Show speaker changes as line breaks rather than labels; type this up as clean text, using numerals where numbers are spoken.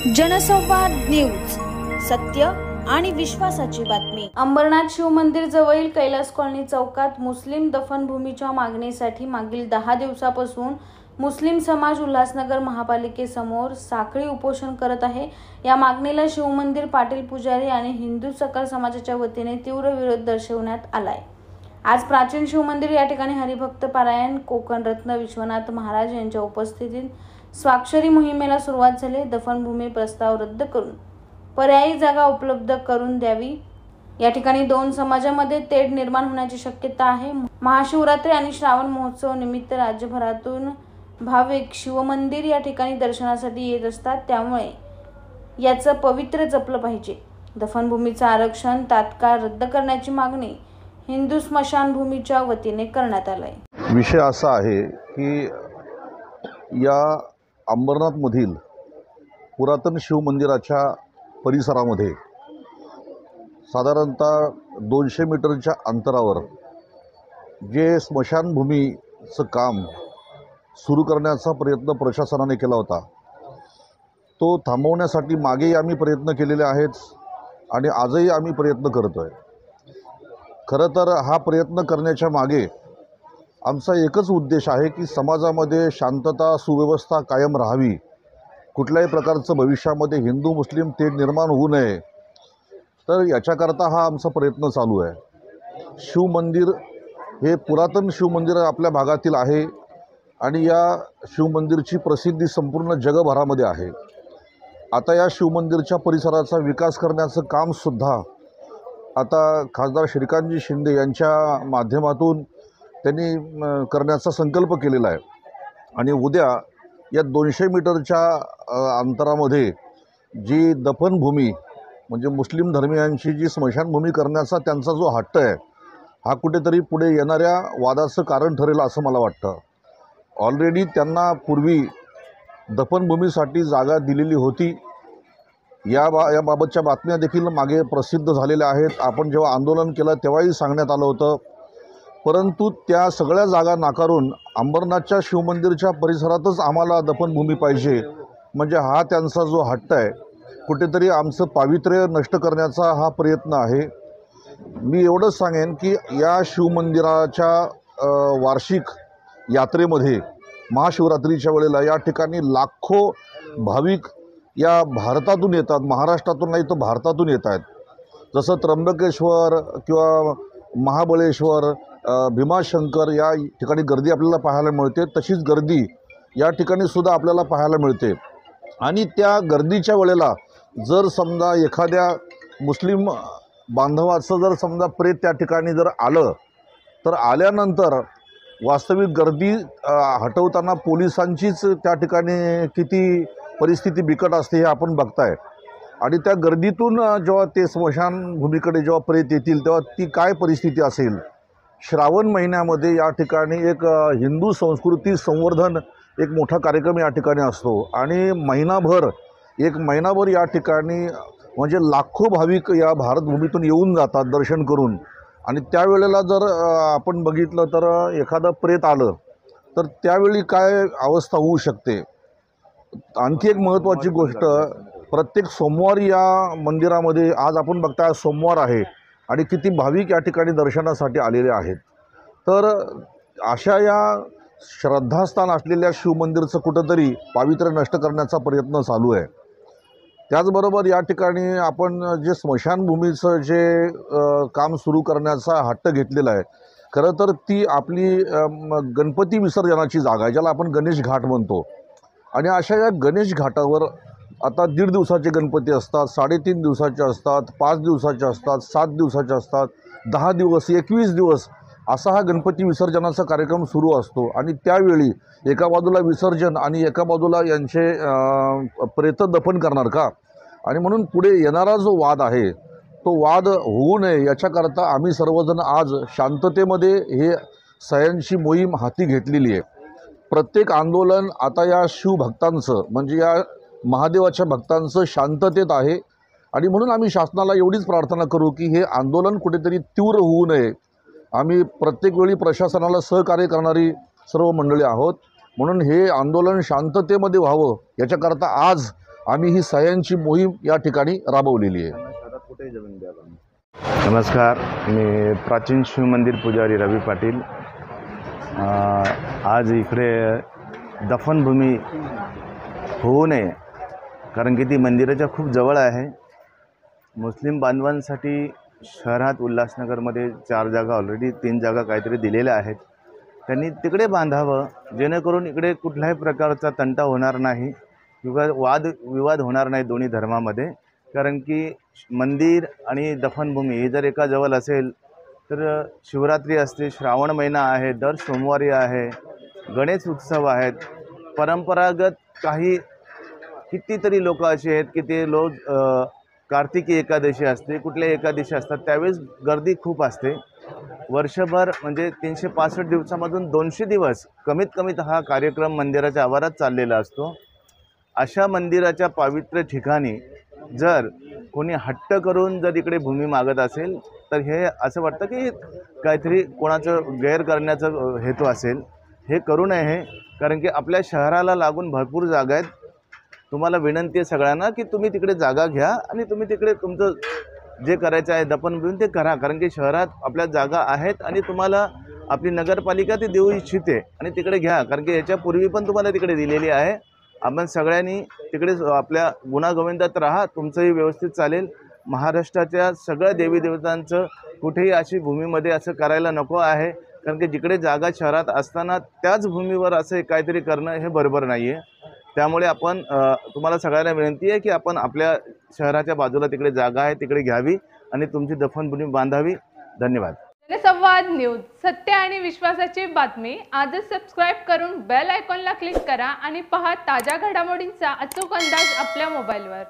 जनसंवाद न्यूज, सत्य आणि विश्वासाची बातमी। अंबरनाथ शिव मंदिर जवळील कैलास कॉलनी चौकात मुस्लिम दफनभूमीच्या मागणीसाठी मागील 10 दिवसापासून मुस्लिम समाज उल्हासनगर महापालिकेसमोर साखळी उपोषण करत आहे। या मागणीला शिवमंदिर पाटील पुजारी आणि हिंदू सकल समाजाच्या वतीने तीव्र विरोध दर्शवण्यात आलाय। आज प्राचीन शिवमंदिर या ठिकाणी हरिभक्त पारायण कोकण रत्न विश्वनाथ महाराज यांच्या उपस्थितीत स्वाक्षरी मोहिमेला सुरुवात झाली। दफनभूमी प्रस्ताव रद्द करून पर्यायी जागा उपलब्ध करून द्यावी। या ठिकाणी दोन समाजामध्ये तेढ निर्माण होण्याची शक्यता आहे। महाशिवरात्री आणि श्रावण महोत्सव निमित्त राज्यभरातून भाविक शिवमंदिर या ठिकाणी दर्शनासाठी येत असतात, त्यामुळे याचं पवित्र जपलं पाहिजे। दफनभूमीचं आरक्षण तात्काळ रद्द करण्याची मागणी हिंदू स्मशानभूमीच्या वतीने करण्यात आलाय।
विषय असा आहे की या अंबरनाथमधील पुरातन शिवमंदिराच्या परिसरामध्ये साधारणतः 200 मीटरच्या अंतरावर जे स्मशानभूमीचं काम सुरू करण्याचा प्रयत्न प्रशासनाने केला होता, तो थांबवण्यासाठी मागेही आम्ही प्रयत्न केलेले आहेत आणि आजही आम्ही प्रयत्न करतोय। खरं तर हा प्रयत्न करण्याच्या मागे आमचा एकच उद्देश आहे की समाजामध्ये शांतता सुव्यवस्था कायम राहावी, कुठल्याही प्रकारचं भविष्यामध्ये हिंदू मुस्लिम तेढ निर्माण होऊ नये। तर याच्याकरता हा आमचा प्रयत्न चालू आहे। शिवमंदिर हे पुरातन शिवमंदिर आपल्या भागातील आहे आणि या शिवमंदिरची प्रसिद्धी संपूर्ण जगभरामध्ये आहे। आता या शिवमंदिरच्या परिसराचा विकास करण्याचं कामसुद्धा आता खासदार श्रीकांतजी शिंदे यांच्या माध्यमातून त्यांनी करण्याचा संकल्प केलेला आहे आणि उद्या या 200 मीटरच्या अंतरामध्ये जी दफनभूमी म्हणजे मुस्लिम धर्मियांची जी स्मशानभूमी करण्याचा त्यांचा जो हट्ट आहे, हा कुठेतरी पुढे येणाऱ्या वादाचं कारण ठरेल असं मला वाटतं। ऑलरेडी त्यांना पूर्वी दफनभूमीसाठी जागा दिलेली होती, याबाबतच्या बातम्या देखील मागे प्रसिद्ध झालेल्या आहेत। आपण जेव्हा आंदोलन केलं तेव्हाही सांगण्यात आलं होतं, परंतु त्या सगळ्या जागा नाकारून अंबरनाथच्या शिवमंदिरच्या परिसरातच आम्हाला दफनभूमी पाहिजे, म्हणजे हा त्यांचा जो हट्ट आहे, कुठेतरी आमचं पावित्र्य नष्ट करण्याचा हा प्रयत्न आहे। मी एवढंच सांगेन की या शिवमंदिराच्या वार्षिक यात्रेमध्ये महाशिवरात्रीच्या वेळेला या ठिकाणी लाखो भाविक या भारतातून येतात, महाराष्ट्रातून नाही तर भारतातून येत आहेत। जसं त्र्यंबकेश्वर किंवा महाबळेश्वर, भीमाशंकर या ठिकाणी गर्दी आपल्याला पाहायला मिळते, तशीच गर्दी या ठिकाणी सुद्धा आपल्याला पाहायला मिळते। आणि त्या गर्दीच्या वेळेला जर समजा एखाद्या मुस्लिम बांधवाचं जर समजा प्रेत त्या ठिकाणी जर आलं, तर आल्यानंतर वास्तविक गर्दी हटवताना पोलिसांचीच त्या ठिकाणी किती परिस्थिती बिकट असते हे आपण बघताय। आणि त्या गर्दीतून जेव्हा ते स्मशानभूमीकडे जेव्हा प्रेत येतील तेव्हा ती काय परिस्थिती असेल। श्रावण महिन्यामध्ये या ठिकाणी एक हिंदू संस्कृती संवर्धन एक मोठा कार्यक्रम या ठिकाणी असतो आणि एक महिनाभर या ठिकाणी म्हणजे लाखो भाविक या भारतभूमीतून येऊन जातात दर्शन करून। आणि त्यावेळेला जर आपण बघितलं तर एखादं प्रेत आलं तर त्यावेळी काय अवस्था होऊ शकते। आणखी एक महत्त्वाची गोष्ट, प्रत्येक सोमवारी या मंदिरामध्ये आज आपण बघताय सोमवार आहे आणि किती भाविक या ठिकाणी दर्शनासाठी आलेले आहेत। तर अशा या श्रद्धास्थान असलेल्या शिवमंदिरचं कुठंतरी पावित्र्य नष्ट करण्याचा प्रयत्न चालू आहे। त्याचबरोबर या ठिकाणी आपण जे स्मशानभूमीचं जे काम सुरू करण्याचा हट्ट घेतलेला आहे, खरं तर ती आपली गणपती विसर्जनाची जागा आहे, ज्याला आपण गणेश घाट म्हणतो। आणि अशा या गणेश घाटावर आता 1.5 दिवसाचे गणपती असतात, 3.5 दिवसाचे असतात, 5 दिवसाचे असतात, 7 दिवसाचे असतात, 10 दिवस, 21 दिवस असा हा गणपती विसर्जनाचा कार्यक्रम सुरू असतो। आणि त्यावेळी एका बाजूला विसर्जन आणि एका बाजूला यांचे प्रेत दफन करणार का? आणि म्हणून पुढे येणारा जो वाद आहे तो वाद होऊ नये याच्याकरता आम्ही सर्वजण आज शांततेमध्ये हे सह्यांची मोहीम हाती घेतलेली आहे। प्रत्येक आंदोलन आता या शिवभक्तांचं म्हणजे या महादेवाच्या भक्तांचं शांततेत आहे आणि म्हणून आम्ही शासनाला एवढीच प्रार्थना करू की हे आंदोलन कुठेतरी तीव्र होऊ नये। आम्ही प्रत्येक वेळी प्रशासनाला सहकार्य करणारी सर्व मंडळी आहोत, म्हणून हे आंदोलन शांततेमध्ये व्हावं याच्याकरता आज आम्ही ही सह्यांची मोहीम या ठिकाणी राबवलेली आहे.
नमस्कार, मी प्राचीन शिव मंदिर पुजारी रवी पाटील. आज इकडे दफनभूमी होऊ नये कारण की ती मंदिराच्या खूप जवळ आहे. मुस्लिम बांधवांसाठी शहरात उल्हासनगरमध्ये 4 जागा ऑलरेडी 3 जागा काहीतरी दिलेल्या आहेत. त्यांनी तिकडे बांधावं जेणेकरून इकडे कुठल्याही प्रकारचा तंटा होणार नाही किंवा वादविवाद होणार नाही दोन्ही धर्मामध्ये. कारण की मंदिर आणि दफनभूमी ही जर एका जवळ असेल तर शिवरात्री असते, श्रावण महिना आहे, दर सोमवारी आहे, गणेश उत्सव आहेत, परंपरागत काही कितीतरी लोक असे आहेत की ते लोक कार्तिकी एकादशी असते, कुठल्या एकादशी असतात त्यावेळेस गर्दी खूप असते. वर्षभर म्हणजे 365 दिवसामधून 200 दिवस कमीत कमीत हा कार्यक्रम मंदिराच्या आवारात चाललेला असतो. अशा मंदिराच्या पवित्र ठिकाणी जर कोणी हट्ट करून जर इकडे भूमी मागत असेल तर हे असं वाटतं की काहीतरी कोणाचं गैर करण्याचा हेतू असेल. हे करू नये हे, कारण की आपल्या शहराला लागून भरपूर जागा आहेत. तुम्हाला विनंती आहे सगळ्यांना की तुम्ही तिकडे जागा घ्या आणि तुम्ही तिकडे तुमचं जे करायचं आहे दफनभूमी ते करा. कारण की शहरात आपल्या जागा आहेत आणि तुम्हाला आपली नगरपालिका ते देऊ इच्छिते आणि तिकडे घ्या. कारण की याच्यापूर्वी पण तुम्हाला तिकडे दिलेली आहे. आपण सगळ्यांनी तिकडे आपल्या गुणागोविंदात राहा, तुमचंही व्यवस्थित चालेल. महाराष्ट्राच्या सगळ्या देवी देवतांचं कुठेही अशी भूमीमध्ये असं करायला नको आहे. कारण की जिकडे जागा शहरात असताना त्याच भूमीवर असं काहीतरी करणं हे बरोबर नाही आहे. त्यामुळे आपण तुम्हाला सगळ्यांना विनंती आहे की आपण आपल्या शहराच्या बाजूला तिकडे जागा आहे तिकडे घ्यावी आणि तुमची दफनभूमी बांधावी. धन्यवाद.
जनसंवाद न्यूज, सत्य आणि विश्वासाची बातमी. आजच सबस्क्राईब करून बेल आयकॉनला क्लिक करा आणि पहा ताज्या घडामोडींचा अचूक अंदाज आपल्या मोबाईलवर.